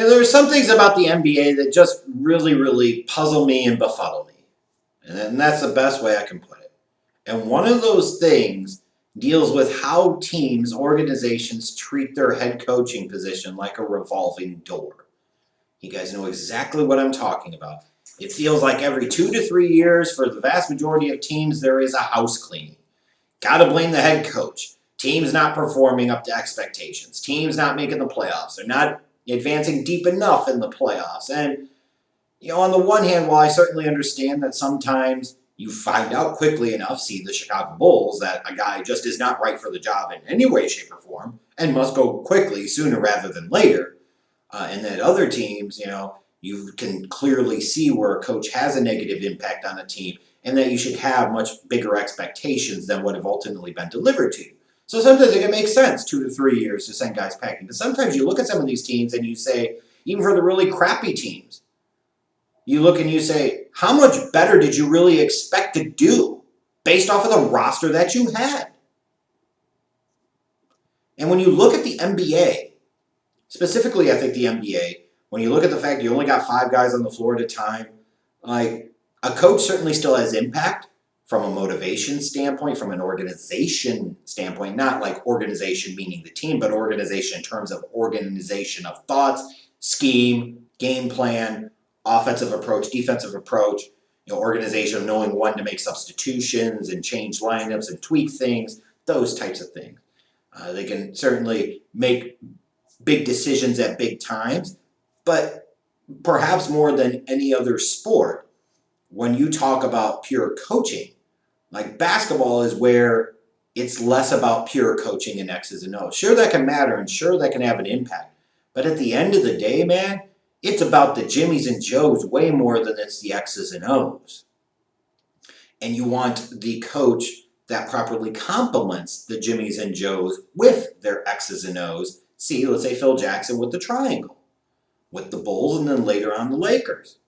There are some things about the NBA that just really, really puzzle me and befuddle me. And that's the best way I can put it. And one of those things deals with how teams, organizations treat their head coaching position like a revolving door. You guys know exactly what I'm talking about. It feels like every 2 to 3 years for the vast majority of teams, there is a house cleaning. Gotta blame the head coach. Teams not performing up to expectations. Teams not making the playoffs. They're not advancing deep enough in the playoffs. And, on the one hand, while I certainly understand that sometimes you find out quickly enough, see the Chicago Bulls, that a guy just is not right for the job in any way, shape, or form, and must go quickly, sooner rather than later. And that other teams, you can clearly see where a coach has a negative impact on a team and that you should have much bigger expectations than what have ultimately been delivered to you. So sometimes it can make sense 2 to 3 years to send guys packing. But sometimes you look at some of these teams and you say, even for the really crappy teams, you look and you say, how much better did you really expect to do based off of the roster that you had? And when you look at the NBA, specifically I think the NBA, when you look at the fact you only got 5 guys on the floor at a time, like a coach certainly still has impact from a motivation standpoint, from an organization standpoint, not like organization meaning the team, but organization in terms of organization of thoughts, scheme, game plan, offensive approach, defensive approach, organization of knowing when to make substitutions and change lineups and tweak things, those types of things. They can certainly make big decisions at big times, but perhaps more than any other sport, when you talk about pure coaching, like basketball is where it's less about pure coaching and X's and O's. Sure, that can matter and sure, that can have an impact. But at the end of the day, man, it's about the Jimmies and Joes way more than it's the X's and O's. And you want the coach that properly complements the Jimmies and Joes with their X's and O's. See, let's say Phil Jackson with the triangle, with the Bulls, and then later on the Lakers.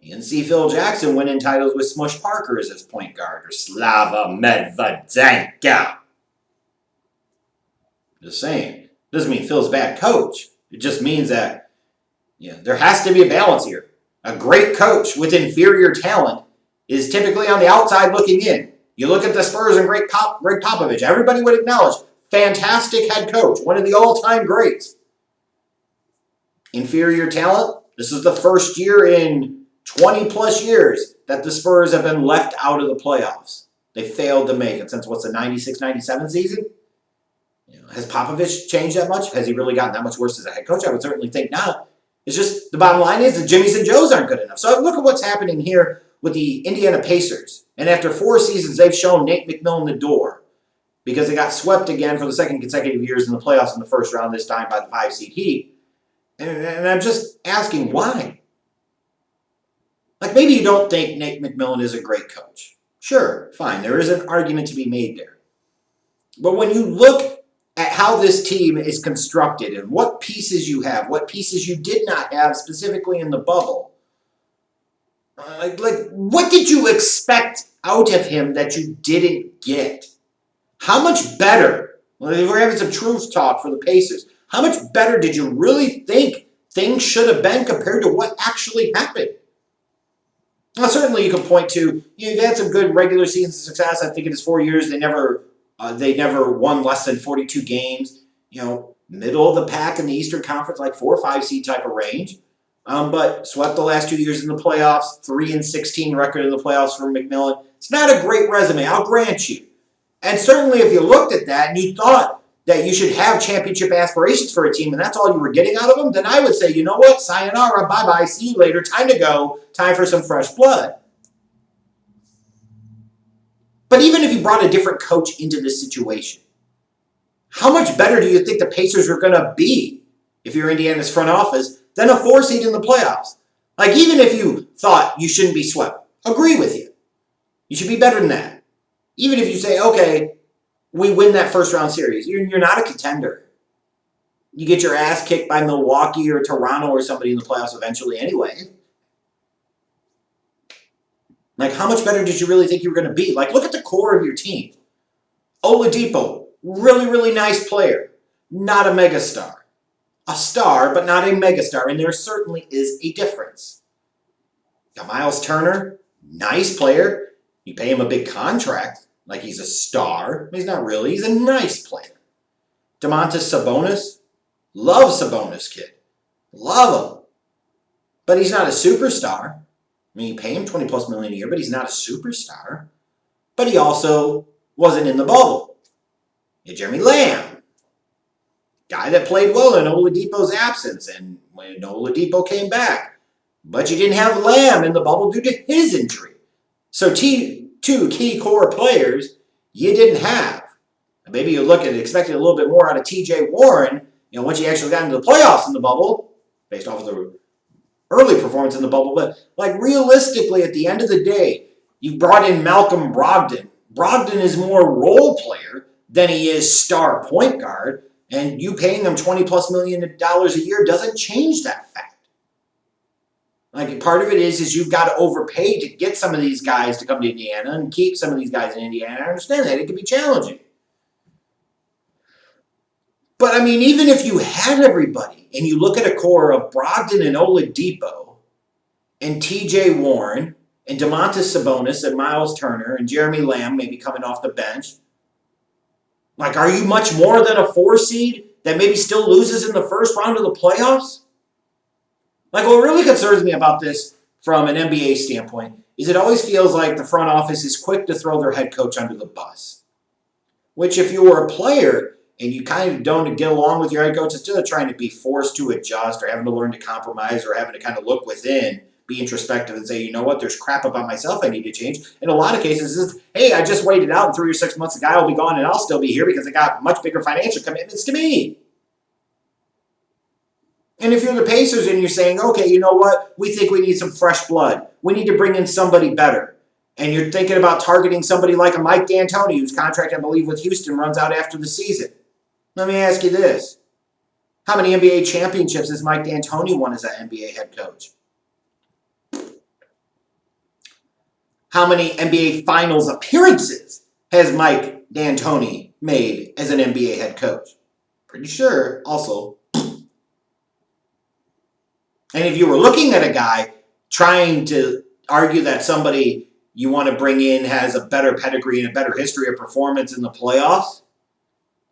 You can see Phil Jackson winning titles with Smush Parker as his point guard, or Slava Medvedenko. Just saying. Doesn't mean Phil's a bad coach. It just means that there has to be a balance here. A great coach with inferior talent is typically on the outside looking in. You look at the Spurs and Greg Popovich. Everybody would acknowledge, fantastic head coach, one of the all-time greats. Inferior talent. This is the first year in 20-plus years that the Spurs have been left out of the playoffs. They failed to make it since, the 96-97 season? Has Popovich changed that much? Has he really gotten that much worse as a head coach? I would certainly think not. It's just, the bottom line is the Jimmies and Joes aren't good enough. So look at what's happening here with the Indiana Pacers. And after 4 seasons, they've shown Nate McMillan the door because they got swept again for the second consecutive years in the playoffs in the first round, this time by the 5-seed Heat. And I'm just asking, why? Like, maybe you don't think Nate McMillan is a great coach. Sure, fine. There is an argument to be made there. But when you look at how this team is constructed and what pieces you have, what pieces you did not have specifically in the bubble, what did you expect out of him that you didn't get? How much better, we're having some truth talk for the Pacers, how much better did you really think things should have been compared to what actually happened? Now, certainly you can point to, you've had some good regular season success. I think in his 4 years, they never won less than 42 games. Middle of the pack in the Eastern Conference, like 4 or 5 seed type of range. But swept the last 2 years in the playoffs, 3-16 record in the playoffs for McMillan. It's not a great resume, I'll grant you. And certainly if you looked at that and you thought that you should have championship aspirations for a team and that's all you were getting out of them, then I would say, you know what, sayonara, bye-bye, see you later, time to go, time for some fresh blood. But even if you brought a different coach into this situation, how much better do you think the Pacers are going to be if you're Indiana's front office than a 4 seed in the playoffs? Like, even if you thought you shouldn't be swept, agree with you. You should be better than that. Even if you say, okay, we win that first round series, you're not a contender. You get your ass kicked by Milwaukee or Toronto or somebody in the playoffs eventually anyway. Like, how much better did you really think you were going to be? Like, look at the core of your team. Oladipo, really, really nice player. Not a megastar. a star, but not a megastar, and there certainly is a difference. Now, Miles Turner, nice player. You pay him a big contract, like he's a star. He's not really. He's a nice player. Domantas Sabonis, love Sabonis, kid. Love him. But he's not a superstar. I mean, you pay him $20+ million a year, but he's not a superstar. But he also wasn't in the bubble. You had Jeremy Lamb, guy that played well in Oladipo's absence, and when Oladipo came back. But you didn't have Lamb in the bubble due to his injury. So two key core players you didn't have. And maybe you look at expecting a little bit more out of TJ Warren, once you actually got into the playoffs in the bubble, based off of the early performance in the bubble. But like realistically, at the end of the day, you brought in Malcolm Brogdon. Brogdon is more role player than he is star point guard, and you paying him $20+ million a year doesn't change that fact. Like part of it is you've got to overpay to get some of these guys to come to Indiana and keep some of these guys in Indiana. I understand that. It can be challenging. But I mean, even if you had everybody and you look at a core of Brogdon and Oladipo and TJ Warren and Domantas Sabonis and Miles Turner and Jeremy Lamb maybe coming off the bench, like are you much more than a 4 seed that maybe still loses in the first round of the playoffs? Like, what really concerns me about this from an NBA standpoint is it always feels like the front office is quick to throw their head coach under the bus. Which, if you were a player and you kind of don't get along with your head coach, instead of trying to be forced to adjust or having to learn to compromise or having to kind of look within, be introspective and say, you know what, there's crap about myself I need to change. In a lot of cases, it's, hey, I just waited out in 3 or 6 months, the guy will be gone and I'll still be here because I got much bigger financial commitments to me. And if you're the Pacers and you're saying, okay, you know what? We think we need some fresh blood. We need to bring in somebody better. And you're thinking about targeting somebody like a Mike D'Antoni, whose contract, I believe, with Houston runs out after the season. Let me ask you this. How many NBA championships has Mike D'Antoni won as an NBA head coach? How many NBA Finals appearances has Mike D'Antoni made as an NBA head coach? Pretty sure, also. And if you were looking at a guy trying to argue that somebody you want to bring in has a better pedigree and a better history of performance in the playoffs,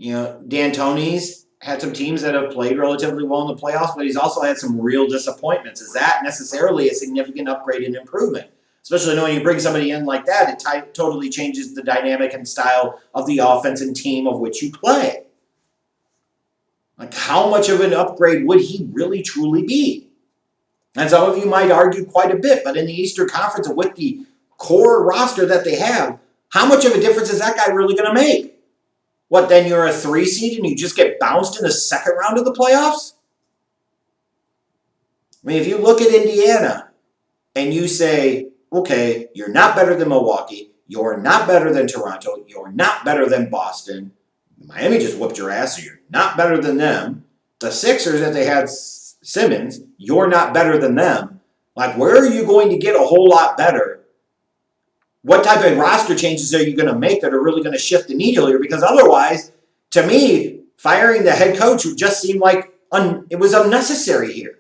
D'Antoni's had some teams that have played relatively well in the playoffs, but he's also had some real disappointments. Is that necessarily a significant upgrade and improvement? Especially knowing you bring somebody in like that, it totally changes the dynamic and style of the offense and team of which you play. Like, how much of an upgrade would he really truly be? And some of you might argue quite a bit, but in the Eastern Conference with the core roster that they have, how much of a difference is that guy really going to make? What, then you're a 3 seed and you just get bounced in the second round of the playoffs? I mean, if you look at Indiana and you say, okay, you're not better than Milwaukee, you're not better than Toronto, you're not better than Boston, Miami just whooped your ass, so you're not better than them. The Sixers, that they had Simmons, you're not better than them. Like, where are you going to get a whole lot better? What type of roster changes are you going to make that are really going to shift the needle here? Because otherwise, to me, firing the head coach would just seem like it was unnecessary here.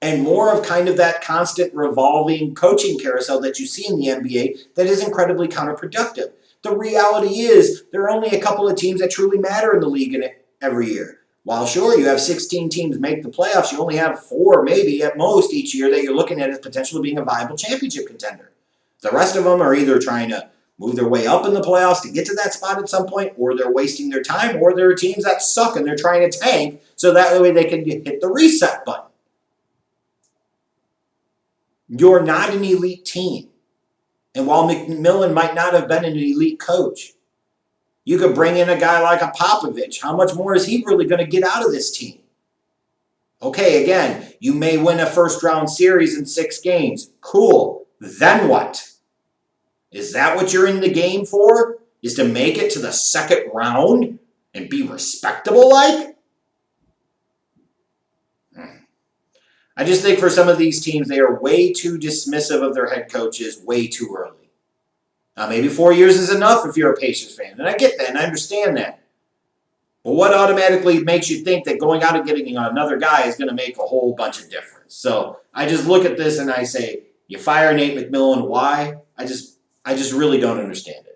And more of kind of that constant revolving coaching carousel that you see in the NBA that is incredibly counterproductive. The reality is there are only a couple of teams that truly matter in the league every year. While sure, you have 16 teams make the playoffs, you only have 4 maybe at most each year that you're looking at as potentially being a viable championship contender. The rest of them are either trying to move their way up in the playoffs to get to that spot at some point, or they're wasting their time, or there are teams that suck and they're trying to tank so that way they can hit the reset button. You're not an elite team. And while McMillan might not have been an elite coach, you could bring in a guy like a Popovich. How much more is he really going to get out of this team? Okay, again, you may win a first-round series in 6 games. Cool. Then what? Is that what you're in the game for? Is to make it to the second round and be respectable like? I just think for some of these teams, they are way too dismissive of their head coaches way too early. Now, maybe 4 years is enough if you're a Pacers fan, and I get that, and I understand that. But what automatically makes you think that going out and getting another guy is going to make a whole bunch of difference? So I just look at this and I say, you fire Nate McMillan, why? I just really don't understand it.